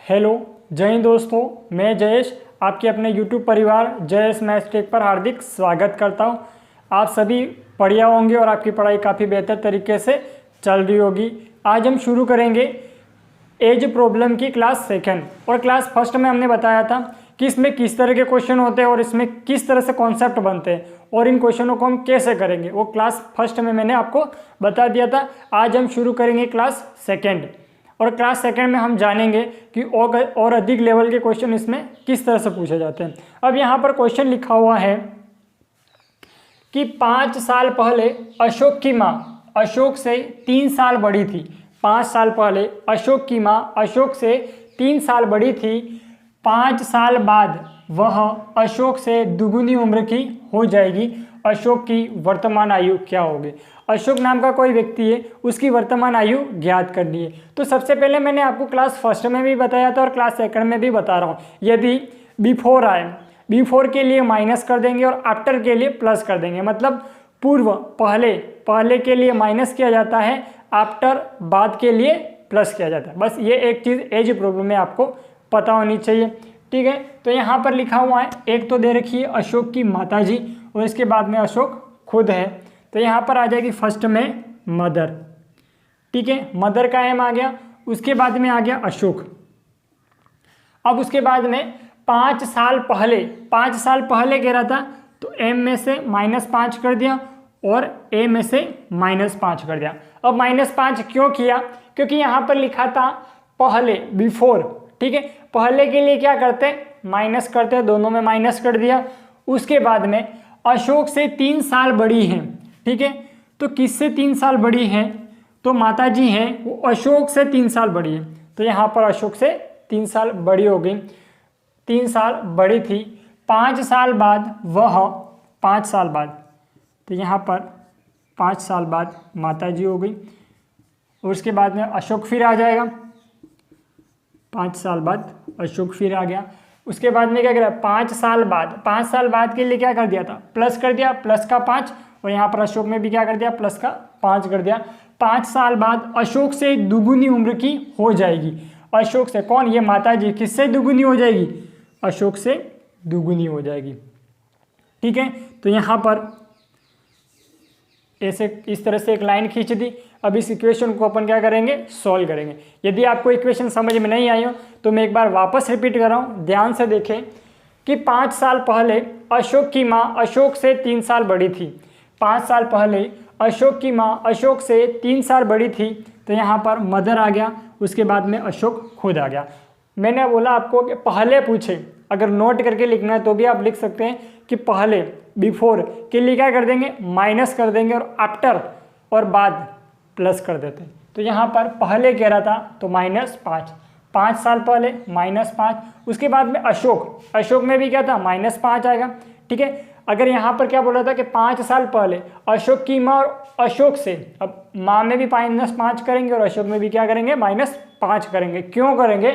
Hello, जय हिंद दोस्तों। मैं जयेश आपके अपने YouTube परिवार जयेश मैथ्स टेक पर हार्दिक स्वागत करता हूं। आप सभी बढ़िया होंगे और आपकी पढ़ाई काफ़ी बेहतर तरीके से चल रही होगी। आज हम शुरू करेंगे एज प्रॉब्लम की क्लास सेकंड। और क्लास फर्स्ट में हमने बताया था कि इसमें किस तरह के क्वेश्चन होते हैं और इसमें किस तरह से कॉन्सेप्ट बनते हैं और इन क्वेश्चनों को हम कैसे करेंगे, वो क्लास फर्स्ट में मैंने आपको बता दिया था। आज हम शुरू करेंगे क्लास सेकंड और क्लास सेकंड में हम जानेंगे कि और अधिक लेवल के क्वेश्चन इसमें किस तरह से पूछे जाते हैं। अब यहाँ पर क्वेश्चन लिखा हुआ है कि 5 साल पहले अशोक की माँ अशोक से 3 साल बड़ी थी। 5 साल पहले अशोक की माँ अशोक से 3 साल बड़ी थी। 5 साल बाद वह अशोक से दुगुनी उम्र की हो जाएगी। अशोक की वर्तमान आयु क्या होगी? अशोक नाम का कोई व्यक्ति है, उसकी वर्तमान आयु ज्ञात करनी है। तो सबसे पहले मैंने आपको क्लास फर्स्ट में भी बताया था और क्लास सेकंड में भी बता रहा हूँ। यदि बिफोर आए, बिफोर के लिए माइनस कर देंगे और आफ्टर के लिए प्लस कर देंगे। मतलब पूर्व पहले के लिए माइनस किया जाता है, आफ्टर बाद के लिए प्लस किया जाता है। बस ये एक चीज़ एज प्रॉब्लम में आपको पता होनी चाहिए, ठीक है। तो यहाँ पर लिखा हुआ है, एक तो दे रखी है अशोक की माताजी और इसके बाद में अशोक खुद है। तो यहाँ पर आ जाएगी फर्स्ट में मदर, ठीक है। मदर का एम आ गया, उसके बाद में आ गया अशोक। अब उसके बाद में 5 साल पहले कह रहा था, तो एम में से -5 कर दिया और ए में से -5 कर दिया। अब -5 क्यों किया? क्योंकि यहाँ पर लिखा था पहले, बिफोर, ठीक है। पहले के लिए क्या करते हैं? माइनस करते हैं, दोनों में माइनस कर दिया। उसके बाद में अशोक से 3 साल बड़ी हैं, ठीक है। तो किससे 3 साल बड़ी हैं? तो माता जी हैं, वो अशोक से 3 साल बड़ी है। तो यहाँ पर अशोक से 3 साल बड़ी हो गई, 3 साल बड़ी थी। 5 साल बाद वह 5 साल बाद, तो यहाँ पर 5 साल बाद माता जी हो गई और उसके बाद में अशोक फिर आ जाएगा। 5 साल बाद अशोक फिर आ गया। उसके बाद में क्या करा? 5 साल बाद के लिए क्या कर दिया था? प्लस कर दिया, प्लस का 5, और यहाँ पर अशोक में भी क्या कर दिया? प्लस का 5 कर दिया। 5 साल बाद अशोक से दुगुनी उम्र की हो जाएगी। अशोक से कौन? ये माता जी। किससे दुगुनी हो जाएगी? अशोक से दुगुनी हो जाएगी, ठीक है। तो यहाँ पर ऐसे इस तरह से एक लाइन खींच दी। अब इस इक्वेशन को अपन क्या करेंगे? सॉल्व करेंगे। यदि आपको इक्वेशन समझ में नहीं आई हो तो मैं एक बार वापस रिपीट कर रहा हूँ, ध्यान से देखें कि 5 साल पहले अशोक की माँ अशोक से 3 साल बड़ी थी। 5 साल पहले अशोक की माँ अशोक से 3 साल बड़ी थी। तो यहाँ पर मदर आ गया, उसके बाद में अशोक खुद आ गया। मैंने बोला आपको कि पहले पूछे, अगर नोट करके लिखना है तो भी आप लिख सकते हैं कि पहले, बिफोर के लिए क्या कर देंगे? माइनस कर देंगे और आफ्टर और बाद प्लस कर देते हैं। तो यहाँ पर पहले कह रहा था तो -5, 5 साल पहले -5। उसके बाद में अशोक में भी क्या था? -5 आएगा, ठीक है। अगर यहाँ पर क्या बोला था कि 5 साल पहले अशोक की माँ और अशोक से, अब माँ में भी -5 करेंगे और अशोक में भी क्या करेंगे? -5 करेंगे। क्यों करेंगे?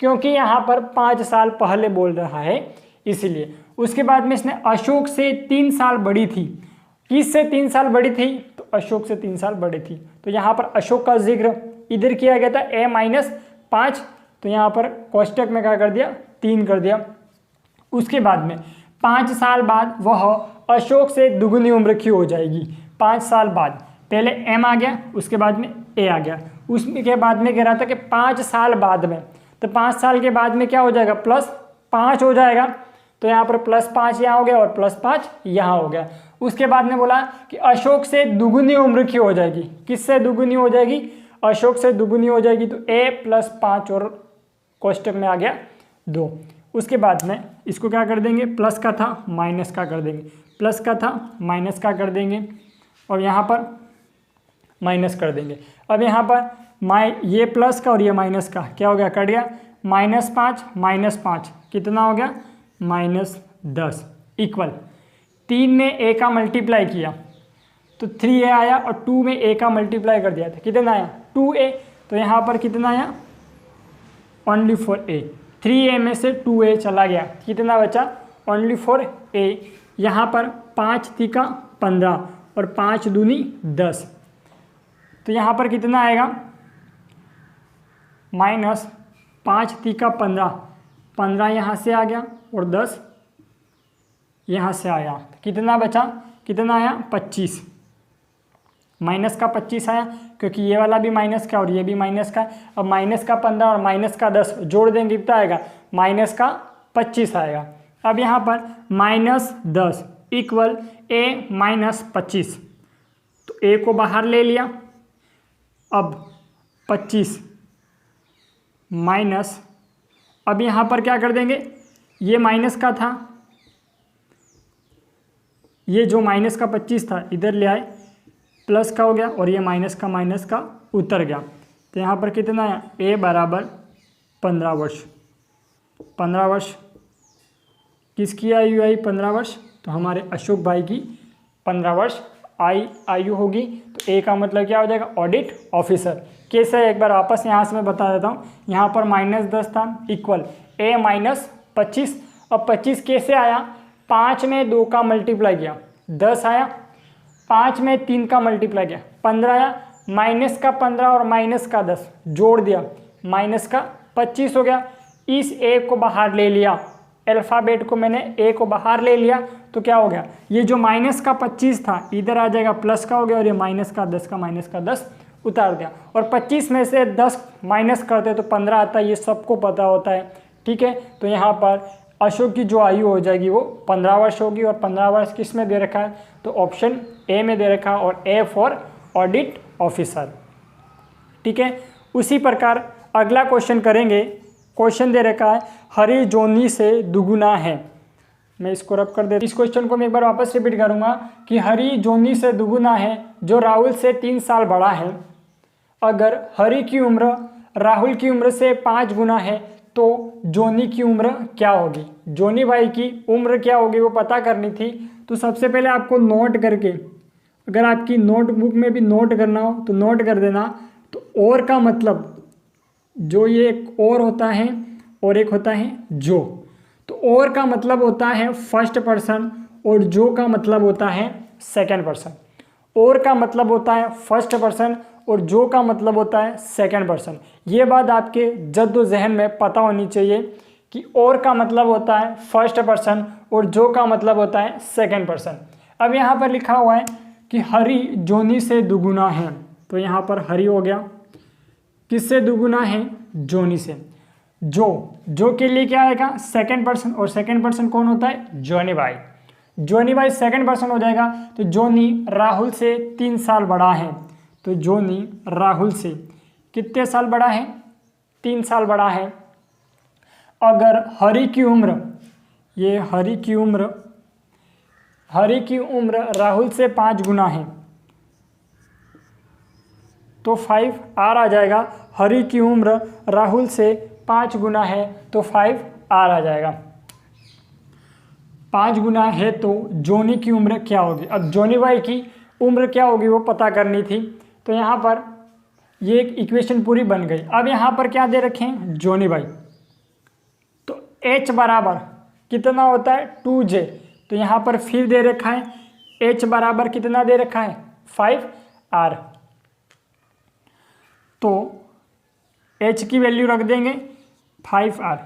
क्योंकि यहाँ पर 5 साल पहले बोल रहा है, इसलिए। उसके बाद में इसने अशोक से 3 साल बड़ी थी। किससे 3 साल बड़ी थी? तो अशोक से 3 साल बड़ी थी। तो यहाँ पर अशोक का जिक्र इधर किया गया था, a-5। तो यहाँ पर कोष्टक में क्या कर दिया? 3 कर दिया। उसके बाद में 5 साल बाद वह अशोक से दुगुनी उम्र की हो जाएगी। 5 साल बाद पहले m आ गया, उसके बाद में a आ गया। उसके बाद में कह रहा था कि 5 साल बाद में, तो 5 साल के बाद में क्या हो जाएगा? +5 हो जाएगा। तो यहाँ पर +5 यहाँ हो गया और +5 यहाँ हो गया। उसके बाद में बोला कि अशोक से दुगुनी उम्र की हो जाएगी। किससे दुगुनी हो जाएगी? अशोक से दुगुनी हो जाएगी। तो a+5 और कोष्टक में आ गया 2। उसके बाद में इसको क्या कर देंगे? प्लस का था माइनस का कर देंगे, प्लस का था माइनस का कर देंगे और यहाँ पर माइनस कर देंगे। अब यहाँ पर ये प्लस का और ये माइनस का क्या हो गया? कट गया। -5 कितना हो गया? -10 इक्वल 3 में a का मल्टीप्लाई किया तो 3a आया और 2 में a का मल्टीप्लाई कर दिया था, कितना आया? 2a। तो यहाँ पर कितना आया? Only for a। 3a में से 2a चला गया, कितना बचा? Only for a। यहाँ पर 5 तिका 15 और 5 दूनी 10। तो यहाँ पर कितना आएगा? 5 तीका 15, 15 यहाँ से आ गया और 10 यहाँ से आया। कितना बचा, कितना आया 25, माइनस का 25 आया क्योंकि ये वाला भी माइनस का और ये भी माइनस का। अब माइनस का 15 और माइनस का 10 जोड़ देंगे कितना आएगा, माइनस का 25 आएगा। अब यहाँ पर -10 इक्वल a -25, तो a को बाहर ले लिया। अब 25 माइनस, अब यहाँ पर क्या कर देंगे, ये माइनस का था, ये जो माइनस का 25 था इधर ले आए, प्लस का हो गया और ये माइनस का उतर गया। तो यहाँ पर कितना आया, a बराबर 15 वर्ष। 15 वर्ष किसकी आयु आई, 15 वर्ष, तो हमारे अशोक भाई की 15 वर्ष आयु होगी। तो ए का मतलब क्या हो जाएगा, ऑडिट ऑफिसर। कैसे, एक बार वापस यहाँ से मैं बता देता हूँ। यहाँ पर -10 था इक्वल a -25। अब 25 कैसे आया, 5 में 2 का मल्टीप्लाई किया 10 आया, 5 में 3 का मल्टीप्लाई किया 15 आया, माइनस का 15 और माइनस का 10 जोड़ दिया, माइनस का 25 हो गया। इस a को बाहर ले लिया, अल्फ़ाबेट को मैंने a को बाहर ले लिया, तो क्या हो गया, ये जो माइनस का 25 था इधर आ जाएगा, प्लस का हो गया और ये माइनस का 10 उतार दिया। और 25 में से 10 माइनस करते तो 15 आता है, ये सबको पता होता है। ठीक है, तो यहाँ पर अशोक की जो आयु हो जाएगी वो 15 वर्ष होगी। और 15 वर्ष किस में दे रखा है, तो ऑप्शन ए में दे रखा है, और ए फॉर ऑडिट ऑफिसर। ठीक है, उसी प्रकार अगला क्वेश्चन करेंगे। क्वेश्चन दे रखा है हरी जोनी से दुगुना है। मैं इसको रब कर देता, इस क्वेश्चन को मैं एक बार वापस रिपीट करूंगा कि हरी जोनी से दुगुना है जो राहुल से 3 साल बड़ा है। अगर हरी की उम्र राहुल की उम्र से 5 गुना है तो जोनी की उम्र क्या होगी। जोनी भाई की उम्र क्या होगी वो पता करनी थी। तो सबसे पहले आपको नोट करके, अगर आपकी नोटबुक में भी नोट करना हो तो नोट कर देना। तो और का मतलब, जो ये एक और होता है और एक होता है जो, तो और का मतलब होता है फर्स्ट पर्सन और जो का मतलब होता है सेकंड पर्सन। और का मतलब होता है फर्स्ट पर्सन और जो का मतलब होता है सेकंड पर्सन। ये बात आपके जद्दोजहद में पता होनी चाहिए कि और का मतलब होता है फर्स्ट पर्सन और जो का मतलब होता है सेकंड पर्सन। अब यहाँ पर लिखा हुआ है कि हरी जोनी से दुगुना है, तो यहाँ पर हरी हो गया, किससे दुगुना है, जोनी से। जो के लिए क्या आएगा, सेकंड पर्सन, और सेकंड पर्सन कौन होता है, जोनी भाई। जोनी भाई सेकंड पर्सन हो जाएगा। तो जोनी राहुल से 3 साल बड़ा है, तो जोनी राहुल से कितने साल बड़ा है, 3 साल बड़ा है। अगर हरी की उम्र, ये हरी की उम्र राहुल से 5 गुना है तो 5R आ जाएगा। हरी की उम्र राहुल से 5 गुना है तो 5R आ जाएगा। 5 गुना है तो जोनी की उम्र क्या होगी। अब जोनी भाई की उम्र क्या होगी वो पता करनी थी। तो यहाँ पर ये एक इक्वेशन पूरी बन गई। अब यहाँ पर क्या दे रखे हैं, जोनी भाई। तो H बराबर कितना होता है, 2J। तो यहाँ पर फिर दे रखा है H बराबर कितना दे रखा है, 5R। तो H की वैल्यू रख देंगे 5R।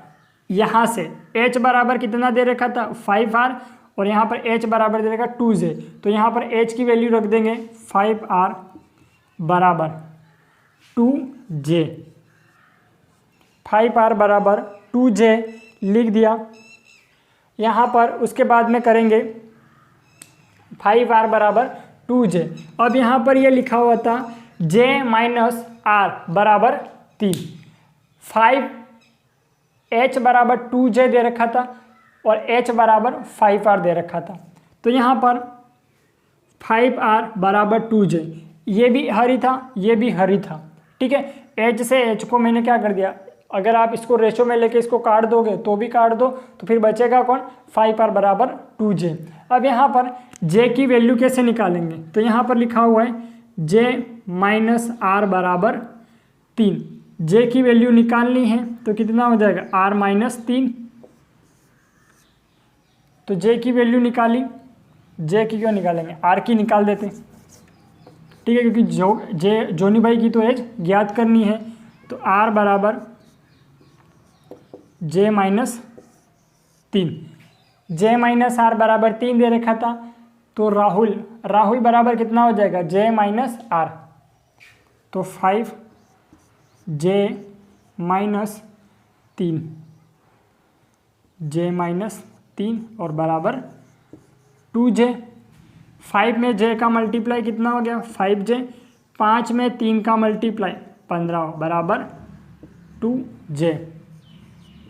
यहाँ से H बराबर कितना दे रखा था, 5R, और यहाँ पर H बराबर दे रखा 2J। तो यहाँ पर H की वैल्यू रख देंगे 5R बराबर 2J। 5R बराबर 2J लिख दिया। यहाँ पर उसके बाद में करेंगे 5R बराबर 2J। अब यहाँ पर ये लिखा हुआ था J माइनस R बराबर 3। 5H बराबर 2J दे रखा था और H बराबर 5R दे रखा था। तो यहाँ पर 5R बराबर 2J, ये भी हरी था, ये भी हरी था। ठीक है, H से H को मैंने क्या कर दिया, अगर आप इसको रेशो में लेके इसको काट दोगे तो भी काट दो, तो फिर बचेगा कौन, 5R बराबर 2J। अब यहाँ पर J की वैल्यू कैसे निकालेंगे, तो यहाँ पर लिखा हुआ है J माइनस R बराबर 3। J की वैल्यू निकालनी है तो कितना हो जाएगा, R माइनस 3। तो J की वैल्यू निकाली, J की क्यों निकालेंगे, R की निकाल देते। ठीक है, क्योंकि जोनी भाई की तो एज ज्ञात करनी है। तो R बराबर जे माइनस 3, जे माइनस आर बराबर 3 दे रखा था, तो राहुल बराबर कितना हो जाएगा, जे माइनस आर, तो 5 जे माइनस 3, जे माइनस 3 और बराबर 2j। 5 में j का मल्टीप्लाई कितना हो गया, 5j, 5 में 3 का मल्टीप्लाई 15 बराबर 2j।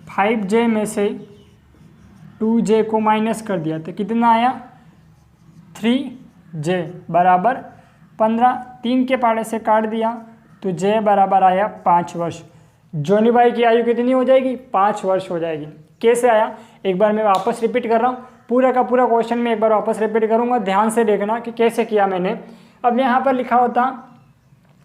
5j में से 2j को माइनस कर दिया तो कितना आया, 3j बराबर 15। 3 के पाड़े से काट दिया तो j बराबर आया 5 वर्ष। जोनी भाई की आयु कितनी हो जाएगी, 5 वर्ष हो जाएगी। कैसे आया, एक बार मैं वापस रिपीट कर रहा हूँ, पूरा का पूरा क्वेश्चन में एक बार वापस रिपीट करूँगा, ध्यान से देखना कि कैसे किया मैंने। अब यहाँ पर लिखा होता,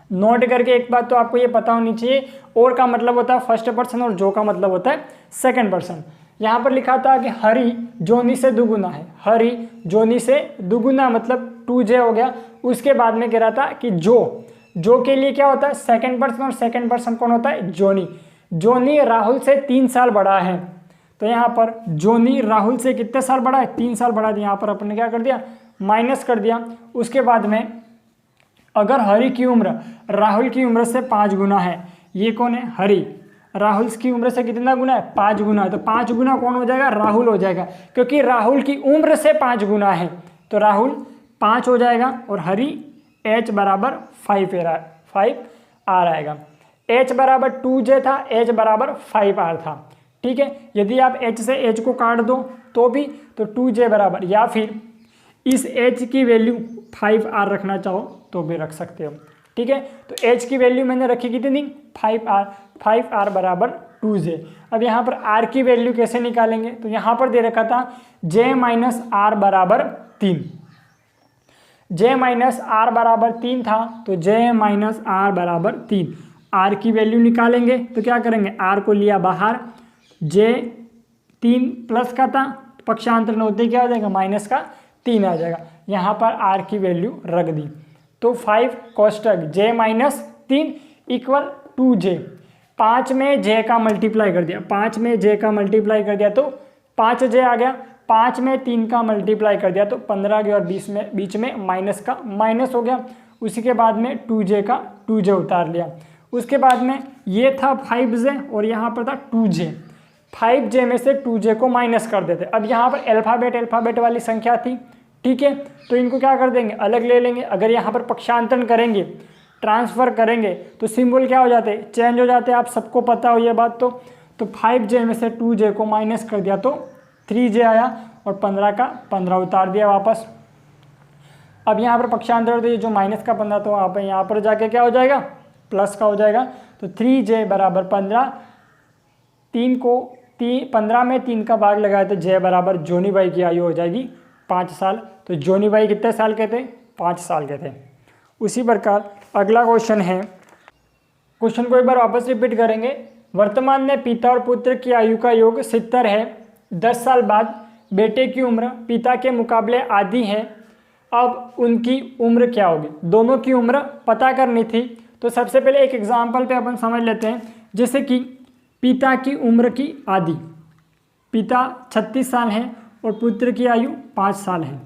नोट करके एक बात तो आपको ये पता होनी चाहिए, और का मतलब होता है फर्स्ट पर्सन और जो का मतलब होता है सेकंड पर्सन। यहाँ पर लिखा था कि हरि जोनी से दुगुना है, हरि जोनी से दुगुना मतलब 2j हो गया। उसके बाद में कह रहा था कि जो के लिए क्या होता है सेकंड पर्सन, और सेकंड पर्सन कौन होता है, जोनी। जोनी राहुल से 3 साल बड़ा है, तो यहाँ पर जोनी राहुल से कितने साल बड़ा है, 3 साल बड़ा है। यहाँ पर अपन ने क्या कर दिया, माइनस कर दिया। उसके बाद में अगर हरि की उम्र राहुल की उम्र से 5 गुना है, ये कौन है, हरि, राहुल की उम्र से कितना गुना है, 5 गुना है, तो 5 गुना कौन हो जाएगा, राहुल हो जाएगा, क्योंकि राहुल की उम्र से 5 गुना है, तो राहुल 5 हो जाएगा। और हरि h बराबर 5 आर आएगा। h बराबर 2j था, h बराबर 5 आर था, ठीक है। यदि आप h से h को काट दो तो भी, तो 2j बराबर, या फिर इस h की वैल्यू 5 आर रखना चाहो तो भी रख सकते हो, ठीक है। तो h की वैल्यू मैंने रखी कितनी, 5 आर बराबर 2j। अब यहाँ पर r की वैल्यू कैसे निकालेंगे, तो यहाँ पर दे रखा था j माइनस आर बराबर 3, j माइनस आर बराबर 3 था, तो j माइनस आर बराबर 3। r की वैल्यू निकालेंगे तो क्या करेंगे, r को लिया बाहर, j 3 प्लस का था, पक्षांतर होते क्या हो जाएगा, माइनस का 3 आ जाएगा। यहाँ पर r की वैल्यू रख दी, तो 5 कोष्टक j माइनस 3 इक्वल 2j। 5 में j का मल्टीप्लाई कर दिया, 5 में j का मल्टीप्लाई कर दिया तो 5j आ गया। 5 में 3 का मल्टीप्लाई कर दिया तो 15 गया, और बीच में माइनस का माइनस हो गया। उसी के बाद में 2j का 2j उतार लिया। उसके बाद में ये था 5j और यहाँ पर था 2j। 5j में से 2j को माइनस कर देते। अब यहाँ पर अल्फ़ाबेट वाली संख्या थी, ठीक है, तो इनको क्या कर देंगे, अलग ले लेंगे। अगर यहाँ पर पक्षांतरण करेंगे, ट्रांसफ़र करेंगे तो सिंबल क्या हो जाते, चेंज हो जाते, आप सबको पता हो ये बात। तो 5j में से 2j को माइनस कर दिया तो 3j आया, और 15 का 15 उतार दिया वापस। अब यहाँ पर पक्षांतर तो ये जो माइनस का 15, तो आप यहाँ पर जाके क्या हो जाएगा, प्लस का हो जाएगा। तो 3j बराबर 15, 15 में 3 का भाग लगाए तो j बराबर जोनी भाई की आयु हो जाएगी 5 साल। तो जोनी भाई कितने साल के थे, 5 साल के थे। उसी प्रकार अगला क्वेश्चन है, क्वेश्चन को एक बार वापस रिपीट करेंगे। वर्तमान में पिता और पुत्र की आयु का योग 70 है। 10 साल बाद बेटे की उम्र पिता के मुकाबले आधी है। अब उनकी उम्र क्या होगी, दोनों की उम्र पता करनी थी। तो सबसे पहले एक एग्जाम्पल पे अपन समझ लेते हैं, जैसे कि पिता की उम्र की आधी, पिता 36 साल है और पुत्र की आयु 5 साल है।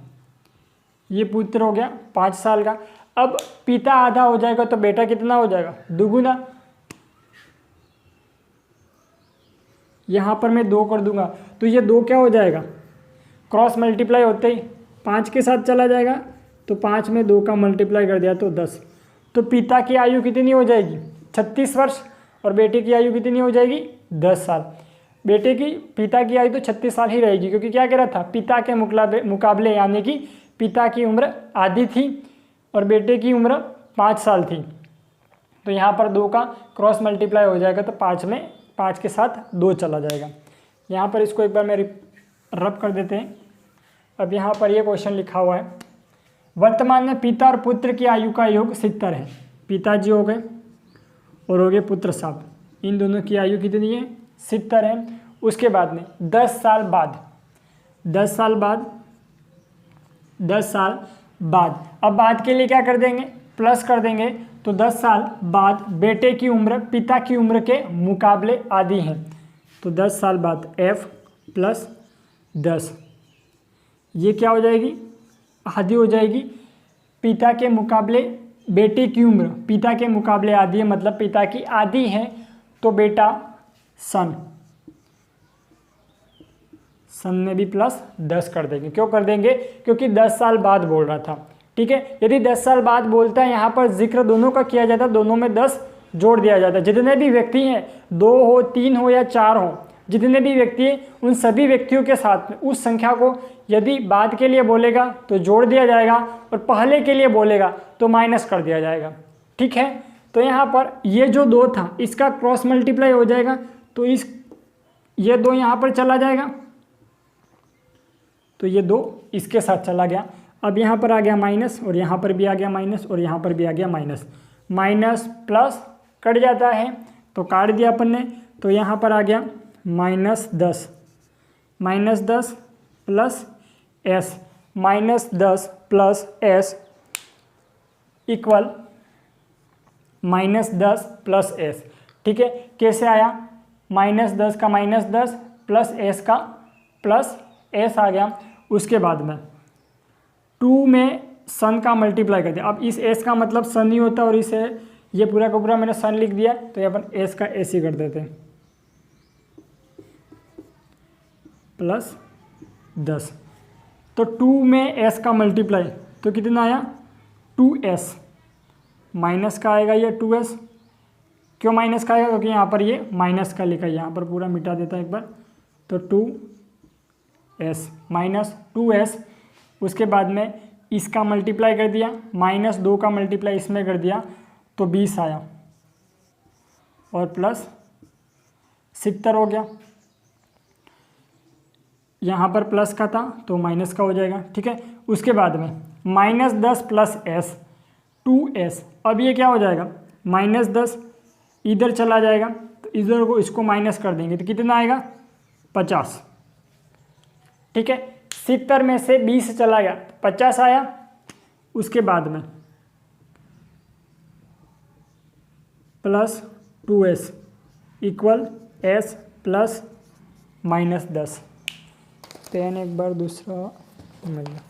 ये पुत्र हो गया 5 साल का। अब पिता आधा हो जाएगा तो बेटा कितना हो जाएगा, दुगुना। यहाँ पर मैं 2 कर दूंगा तो ये 2 क्या हो जाएगा, क्रॉस मल्टीप्लाई होते ही 5 के साथ चला जाएगा, तो 5 में 2 का मल्टीप्लाई कर दिया तो 10। तो पिता की आयु कितनी हो जाएगी, 36 वर्ष, और बेटे की आयु कितनी हो जाएगी, 10 साल। पिता की आयु तो 36 साल ही रहेगी, क्योंकि क्या कह रहा था, पिता के मुकाबले यानी कि पिता की उम्र आधी थी और बेटे की उम्र 5 साल थी। तो यहाँ पर 2 का क्रॉस मल्टीप्लाई हो जाएगा, तो 5 में 5 के साथ 2 चला जाएगा। यहाँ पर इसको एक बार मैं रब कर देते हैं। अब यहाँ पर ये क्वेश्चन लिखा हुआ है, वर्तमान में पिता और पुत्र की आयु का योग 70 है। पिताजी हो गए और हो गए पुत्र साहब, इन दोनों की आयु कितनी है, 70 है। उसके बाद में 10 साल बाद अब बाद के लिए क्या कर देंगे, प्लस कर देंगे। तो 10 साल बाद बेटे की उम्र पिता की उम्र के मुकाबले आधी है। तो 10 साल बाद f प्लस 10, ये क्या हो जाएगी, आधी हो जाएगी। पिता के मुकाबले बेटे की उम्र पिता के मुकाबले आधी है, मतलब पिता की आधी है, तो बेटा सन में भी प्लस 10 कर देंगे। क्यों कर देंगे, क्योंकि 10 साल बाद बोल रहा था। ठीक है, यदि 10 साल बाद बोलता है, यहाँ पर जिक्र दोनों का किया जाता है, दोनों में 10 जोड़ दिया जाता है। जितने भी व्यक्ति हैं, 2 हो, 3 हो या 4 हो, जितने भी व्यक्ति हैं, उन सभी व्यक्तियों के साथ में उस संख्या को यदि बाद के लिए बोलेगा तो जोड़ दिया जाएगा, और पहले के लिए बोलेगा तो माइनस कर दिया जाएगा। ठीक है, तो यहाँ पर ये जो 2 था इसका क्रॉस मल्टीप्लाई हो जाएगा, तो ये 2 यहाँ पर चला जाएगा, तो ये 2 इसके साथ चला गया। अब यहाँ पर आ गया माइनस, और यहाँ पर भी आ गया माइनस, और यहाँ पर भी आ गया माइनस। माइनस प्लस कट जाता है, तो काट दिया अपन ने, तो यहाँ पर आ गया -10 plus s, -10 plus s equal -10 plus s। ठीक है, कैसे आया, -10 का -10 प्लस s का प्लस s आ गया। उसके बाद में 2 में सन का मल्टीप्लाई कर दिया। अब इस s का मतलब सन ही होता है, और इसे ये पूरा का पूरा मैंने सन लिख दिया, तो ये अपन s का s ही कर देते हैं, प्लस 10। तो 2 में s का मल्टीप्लाई, तो कितना आया 2s, माइनस का आएगा ये 2s। क्यों माइनस का आएगा, क्योंकि यहाँ पर ये माइनस का लिखा है, यहाँ पर पूरा मिटा देता है एक बार, तो 2s माइनस 2s। उसके बाद में इसका मल्टीप्लाई कर दिया, -2 का मल्टीप्लाई इसमें कर दिया, तो 20 आया, और प्लस 70 हो गया। यहाँ पर प्लस का था तो माइनस का हो जाएगा। ठीक है, उसके बाद में -10 प्लस s 2s। अब ये क्या हो जाएगा, -10 इधर चला जाएगा, तो इधर को इसको माइनस कर देंगे, तो कितना आएगा 50। ठीक है, 70 में से 20 चला गया, 50 आया। उसके बाद में plus 2s equal s plus -10। पेन एक बार दूसरा मिल गया,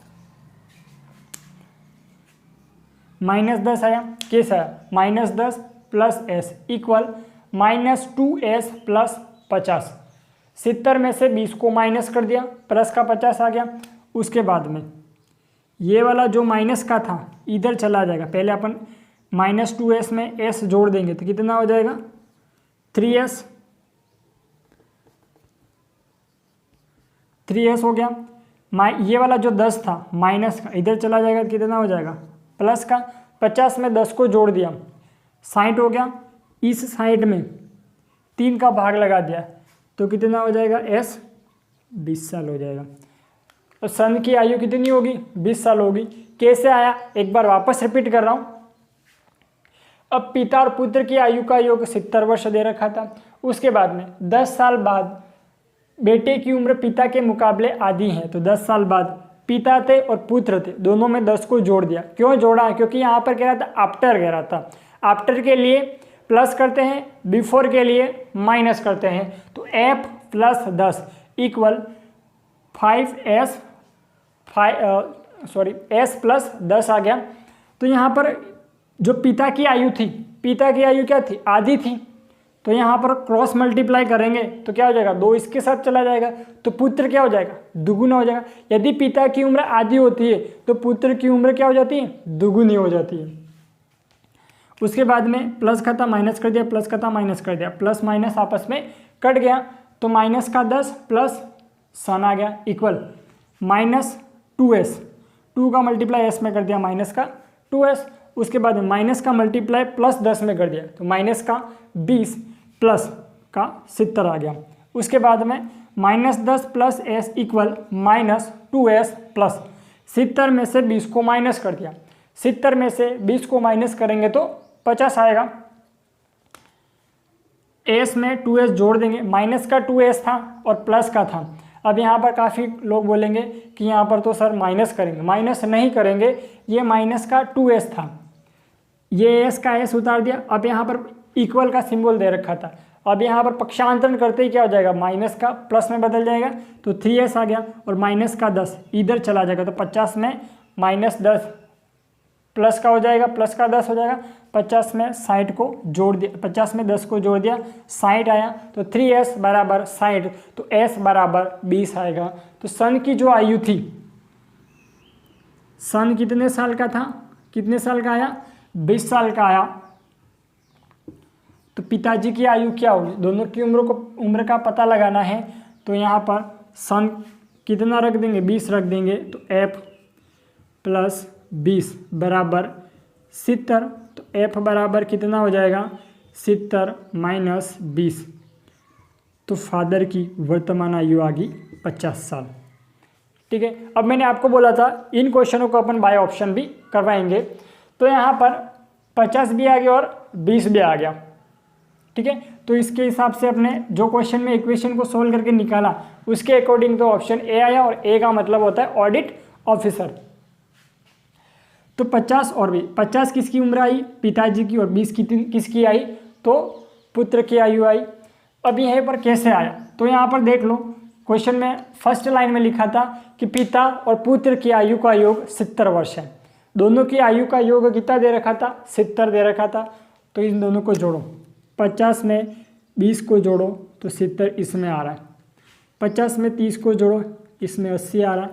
-10 आया। कैसा आया, -10 plus s equal -2s plus 50। 70 में से 20 को माइनस कर दिया, प्लस का 50 आ गया। उसके बाद में ये वाला जो माइनस का था इधर चला जाएगा, पहले अपन -2s में s जोड़ देंगे, तो कितना हो जाएगा 3s हो गया। ये वाला जो 10 था माइनस का इधर चला जाएगा, तो कितना हो जाएगा प्लस का। 50 में 10 को जोड़ दिया, 60 हो गया। इस साइड में 3 का भाग लगा दिया, तो कितना हो जाएगा s 20 साल हो जाएगा। तो सन की आयु कितनी होगी, 20 साल होगी। कैसे आया, एक बार वापस रिपीट कर रहा हूँ। अब पिता और पुत्र की आयु का योग 70 वर्ष दे रखा था। उसके बाद में 10 साल बाद बेटे की उम्र पिता के मुकाबले आधी है, तो 10 साल बाद पिता थे और पुत्र थे, दोनों में 10 को जोड़ दिया। क्यों जोड़ा, क्योंकि यहाँ पर कह रहा था आफ्टर कह रहा था। आफ्टर के लिए प्लस करते हैं, बिफोर के लिए माइनस करते हैं, तो f plus 10 equal 5s s plus 10 आ गया। तो यहाँ पर जो पिता की आयु थी, पिता की आयु क्या थी, आधी थी, तो यहाँ पर क्रॉस मल्टीप्लाई करेंगे तो क्या हो जाएगा, 2 इसके साथ चला जाएगा, तो पुत्र क्या हो जाएगा, दुगुना हो जाएगा। यदि पिता की उम्र आधी होती है तो पुत्र की उम्र क्या हो जाती है, दुगुनी हो जाती है। उसके बाद में प्लस का था माइनस कर दिया, प्लस का था माइनस कर दिया, प्लस माइनस आपस में कट गया, तो माइनस का 10 प्लस सन आ गया इक्वल -2s। 2 का मल्टीप्लाई s में कर दिया, माइनस का 2s। उसके बाद में माइनस का मल्टीप्लाई प्लस 10 में कर दिया, तो माइनस का 20 प्लस का 70 आ गया। उसके बाद में -10 plus s equal -2s plus 70 में से 20 को माइनस कर दिया, 70 में से 20 को माइनस करेंगे तो 50 आएगा। s में 2s जोड़ देंगे, माइनस का 2s था और प्लस का था। अब यहाँ पर काफ़ी लोग बोलेंगे कि यहाँ पर तो सर माइनस करेंगे, माइनस नहीं करेंगे, ये माइनस का 2s था, ये s का s उतार दिया। अब यहाँ पर इक्वल का सिंबल दे रखा था, अब यहाँ पर पक्षांतरण करते ही क्या हो जाएगा, माइनस का प्लस में बदल जाएगा, तो 3s आ गया, और माइनस का 10 इधर चला जाएगा, तो 50 में -10 प्लस का हो जाएगा, प्लस का 10 हो जाएगा, 50 में 60 को जोड़ दिया, 50 में 10 को जोड़ दिया, 60 आया, तो 3s बराबर 60, तो s बराबर 20 आएगा। तो सन की जो आयु थी, सन कितने साल का था, कितने साल का आया, 20 साल का आया। तो पिताजी की आयु क्या होगी, दोनों की उम्र का पता लगाना है, तो यहाँ पर सन कितना रख देंगे, 20 रख देंगे, तो f + 20 बराबर 70, तो f बराबर कितना हो जाएगा, 70 - 20, तो फादर की वर्तमान आयु आ गई 50 साल। ठीक है, अब मैंने आपको बोला था इन क्वेश्चनों को अपन बाय ऑप्शन भी करवाएंगे, तो यहाँ पर 50 भी आ गया और 20 भी आ गया। ठीक है, तो इसके हिसाब से अपने जो क्वेश्चन में इक्वेशन को सोल्व करके निकाला उसके अकॉर्डिंग तो ऑप्शन ए आया, और ए का मतलब होता है ऑडिट ऑफिसर। तो 50 और 20, 50 किसकी उम्र आई, पिताजी की, और 20 किसकी आई, तो पुत्र की आयु आई। अब यहाँ पर कैसे आया, तो यहाँ पर देख लो, क्वेश्चन में फर्स्ट लाइन में लिखा था कि पिता और पुत्र की आयु का योग 70 वर्ष है, दोनों की आयु का योग कितना दे रखा था, 70 दे रखा था। तो इन दोनों को जोड़ो, 50 में 20 को जोड़ो तो 70 इसमें आ रहा है, 50 में 30 को जोड़ो इसमें 80 आ रहा है,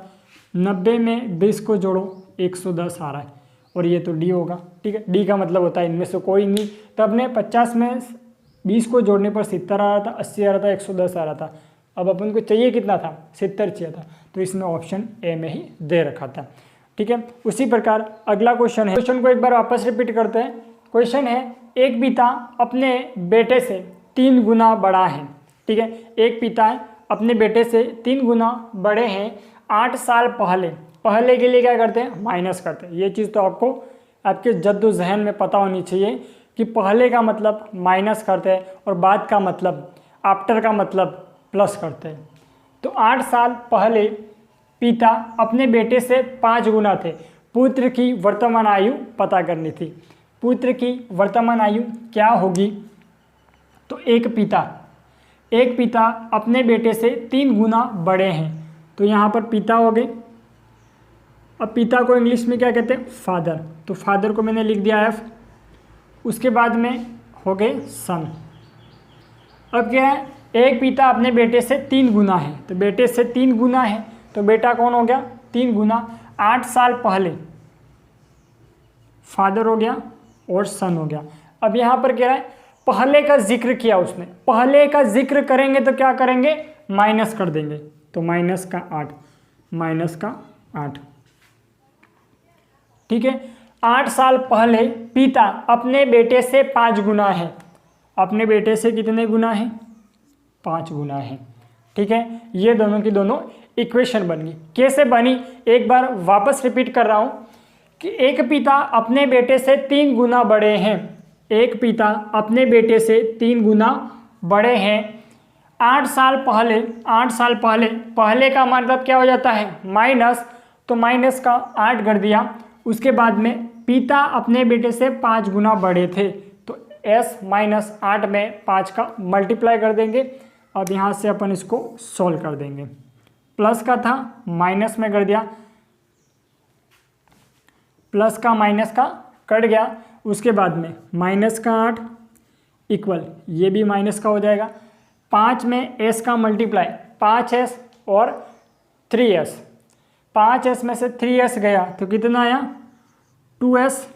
90 में 20 को जोड़ो 110 आ रहा है, और ये तो डी होगा। ठीक है, डी का मतलब होता है इनमें से कोई नहीं। तब ने 50 में 20 को जोड़ने पर 70 आ रहा था, 80 आ रहा था, 110 आ रहा था। अब अपन को चाहिए कितना था, 70 चाहिए था, तो इसमें ऑप्शन ए में ही दे रखा था। ठीक है, उसी प्रकार अगला क्वेश्चन है, क्वेश्चन को एक बार वापस रिपीट करते हैं। क्वेश्चन है, एक पिता अपने बेटे से 3 गुना बड़ा है। ठीक है, एक पिता अपने बेटे से 3 गुना बड़े हैं, 8 साल पहले के लिए क्या करते हैं, माइनस करते हैं। ये चीज़ तो आपको आपके जद्दोजहद में पता होनी चाहिए कि पहले का मतलब माइनस करते हैं और बाद का मतलब, आफ्टर का मतलब प्लस करते हैं। तो 8 साल पहले पिता अपने बेटे से 5 गुना थे। पुत्र की वर्तमान आयु पता करनी थी। पुत्र की वर्तमान आयु क्या होगी, तो एक पिता अपने बेटे से 3 गुना बड़े हैं, तो यहाँ पर पिता हो गए। अब पिता को इंग्लिश में क्या कहते हैं, फादर, तो फादर को मैंने लिख दिया एफ, उसके बाद में हो गए सन। अब क्या है, एक पिता अपने बेटे से 3 गुना है, तो बेटे से 3 गुना है, तो बेटा कौन हो गया, 3 गुना। 8 साल पहले फादर हो गया और सन हो गया। अब यहाँ पर क्या है, पहले का जिक्र किया उसने, पहले का जिक्र करेंगे तो क्या करेंगे, माइनस कर देंगे, तो -8। ठीक है, 8 साल पहले पिता अपने बेटे से 5 गुना है, अपने बेटे से कितने गुना है, 5 गुना है। ठीक है, ये दोनों की दोनों इक्वेशन बन गई। कैसे बनी, एक बार वापस रिपीट कर रहा हूं कि एक पिता अपने बेटे से 3 गुना बड़े हैं, एक पिता अपने बेटे से 3 गुना बड़े हैं। 8 साल पहले का मतलब क्या हो जाता है, माइनस, तो माइनस का 8 कर दिया। उसके बाद में पिता अपने बेटे से 5 गुना बड़े थे, तो s - 8 में 5 का मल्टीप्लाई कर देंगे। अब यहाँ से अपन इसको सॉल्व कर देंगे, प्लस का था माइनस में कर दिया, प्लस का माइनस का कट गया। उसके बाद में माइनस का 8 इक्वल, ये भी माइनस का हो जाएगा। 5 में s का मल्टीप्लाई, 5s और 3s, 5s में से 3s गया तो कितना आया, 2s।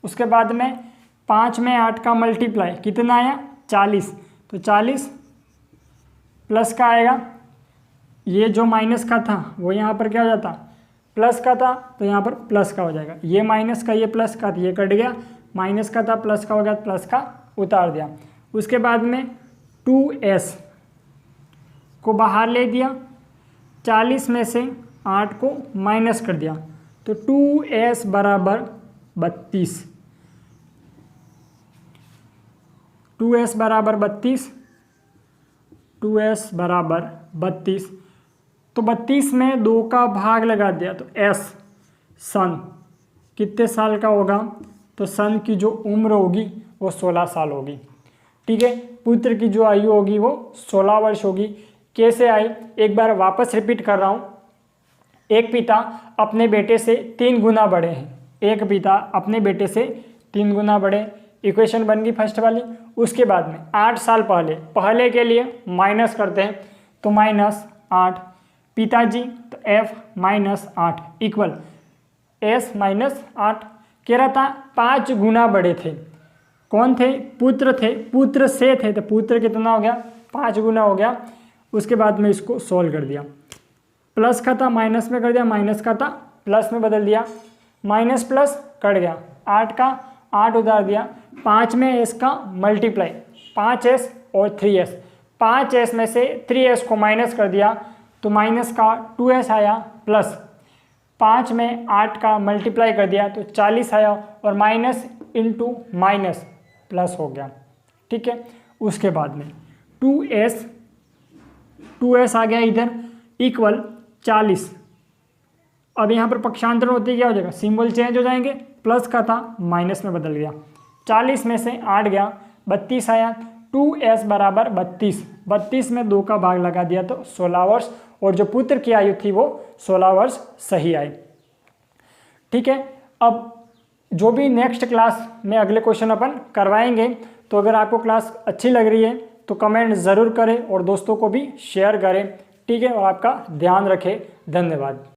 उसके बाद में 5 में 8 का मल्टीप्लाई कितना आया, 40, तो 40 प्लस का आएगा। ये जो माइनस का था वो यहाँ पर क्या हो जाता, प्लस का था, तो यहाँ पर प्लस का हो जाएगा। ये माइनस का, ये प्लस का, ये कट गया, माइनस का था प्लस का हो गया, प्लस का उतार दिया। उसके बाद में 2s को बाहर ले दिया, 40 में से 8 को माइनस कर दिया, तो 2s बराबर 32, 2s बराबर 32, 2s बराबर 32। तो 32 में 2 का भाग लगा दिया, तो s सन कितने साल का होगा, तो सन की जो उम्र होगी वो 16 साल होगी। ठीक है, पुत्र की जो आयु होगी वो 16 वर्ष होगी। कैसे आई, एक बार वापस रिपीट कर रहा हूँ। एक पिता अपने बेटे से 3 गुना बड़े हैं, एक पिता अपने बेटे से 3 गुना बड़े, इक्वेशन बन गई फर्स्ट वाली। उसके बाद में 8 साल पहले के लिए माइनस करते हैं, तो -8 पिताजी, तो f -8 इक्वल s -8। कह रहा था 5 गुना बड़े थे। कौन थे, पुत्र थे, पुत्र से थे, तो पुत्र कितना हो गया, 5 गुना हो गया। उसके बाद में इसको सोल्व कर दिया, प्लस का था माइनस में कर दिया, माइनस का था प्लस में बदल दिया, माइनस प्लस कट गया, 8 का 8 उधार दिया, 5 में s का मल्टीप्लाई, 5s और 3s, 5s में से 3s को माइनस कर दिया तो माइनस का 2s आया, प्लस 5 में 8 का मल्टीप्लाई कर दिया तो 40 आया, और माइनस इंटू माइनस प्लस हो गया। ठीक है, उसके बाद में 2s आ गया इधर इक्वल 40। अब यहाँ पर पक्षांतर होते ही क्या हो जाएगा, सिंबल चेंज हो जाएंगे, प्लस का था माइनस में बदल गया, 40 में से 8 गया, 32 आया, 2s बराबर 32, 32 में 2 का भाग लगा दिया तो 16 वर्ष, और जो पुत्र की आयु थी वो 16 वर्ष सही आई। ठीक है, अब जो भी नेक्स्ट क्लास में अगले क्वेश्चन अपन करवाएंगे, तो अगर आपको क्लास अच्छी लग रही है तो कमेंट ज़रूर करें और दोस्तों को भी शेयर करें। ठीक है, और आपका ध्यान रखें। धन्यवाद।